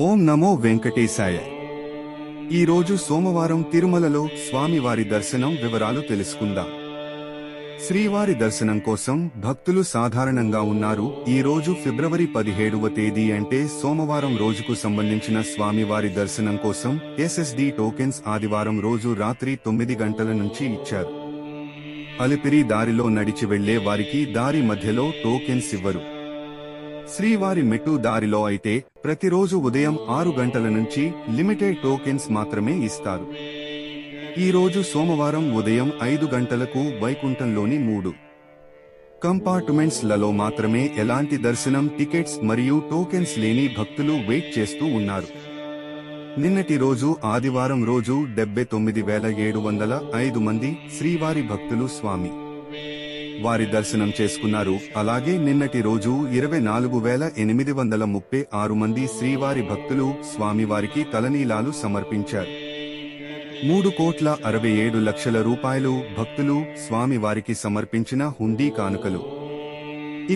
ఓం నమో వెంకటేశాయ. ఈరోజు సోమవారం తిరుమలలో స్వామివారి దర్శనం వివరాలు తెలుసుకుందాం. శ్రీవారి దర్శనం కోసం భక్తులు సాధారణంగా ఉన్నారు. ఈ రోజు ఫిబ్రవరి 17వ తేదీ అంటే సోమవారం రోజుకు సంబంధించిన స్వామివారి దర్శనం కోసం ఎస్ఎస్డి టోకెన్స్ ఆదివారం రోజు రాత్రి 9 గంటల నుంచి ఇచ్చారు. అలిపిరి దారిలో నడిచి వెళ్లే వారికి దారి మధ్యలో టోకెన్స్ ఇవ్వరు. శ్రీవారి మెట్టు దారిలో అయితే ప్రతిరోజు ఉదయం 6 గంటల నుంచి లిమిటెడ్ టోకెన్స్ మాత్రమే ఇస్తారు. ఈ రోజు సోమవారం ఉదయం 5 గంటలకు వైకుంఠంలోని 3 కంపార్ట్మెంట్స్ లలో మాత్రమే ఎలాంటి దర్శనం టికెట్స్ మరియు టోకెన్స్ లేని భక్తులు వెయిట్ చేస్తూ ఉన్నారు. నిన్నటి రోజు ఆదివారం రోజు 79,705 మంది శ్రీవారి భక్తులు స్వామి వారి దర్శనం చేసుకున్నారు. అలాగే నిన్నటి రోజు 24,836 మంది శ్రీవారి భక్తులు స్వామివారికి తలనీలాలు సమర్పించారు. 3,67,00,000 రూపాయలు భక్తులు స్వామివారికి సమర్పించిన హుండీ కానుకలు.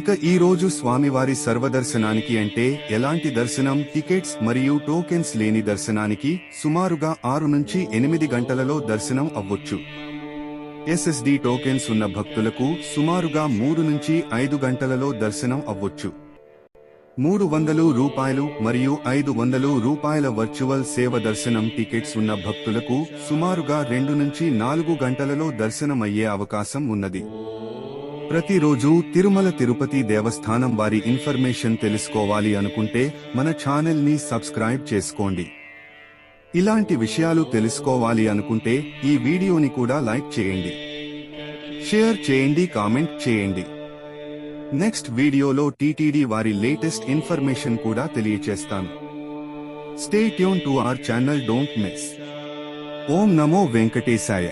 ఇక ఈ రోజు స్వామివారి సర్వదర్శనానికి అంటే ఎలాంటి దర్శనం టికెట్స్ మరియు టోకెన్స్ లేని దర్శనానికి సుమారుగా 6 నుంచి 8 గంటలలో దర్శనం అవ్వొచ్చు. ఎస్ఎస్డి టోకెన్స్ ఉన్న భక్తులకు సుమారుగా 3 నుంచి 5 గంటలలో దర్శనం అవ్వొచ్చు. 300 రూపాయలు మరియు 500 రూపాయల వర్చువల్ సేవ దర్శనం టికెట్స్ ఉన్న భక్తులకు సుమారుగా 2 నుంచి 4 గంటలలో దర్శనం అయ్యే అవకాశం ఉన్నది. ప్రతిరోజు తిరుమల తిరుపతి దేవస్థానం వారి ఇన్ఫర్మేషన్ తెలుసుకోవాలి అనుకుంటే మన ఛానల్ ని సబ్స్క్రైబ్ చేసుకోండి. ఇలాంటి విషయాలు తెలుసుకోవాలి అనుకుంటే ఈ వీడియోని కూడా లైక్ చేయండి, షేర్ చేయండి, కామెంట్ చేయండి. నెక్స్ట్ వీడియోలో టీటీడీ వారి లేటెస్ట్ ఇన్ఫర్మేషన్ కూడా తెలియచేస్తాను. Stay tune to our channel, don't miss. ఓం నమో వెంకటేశాయ.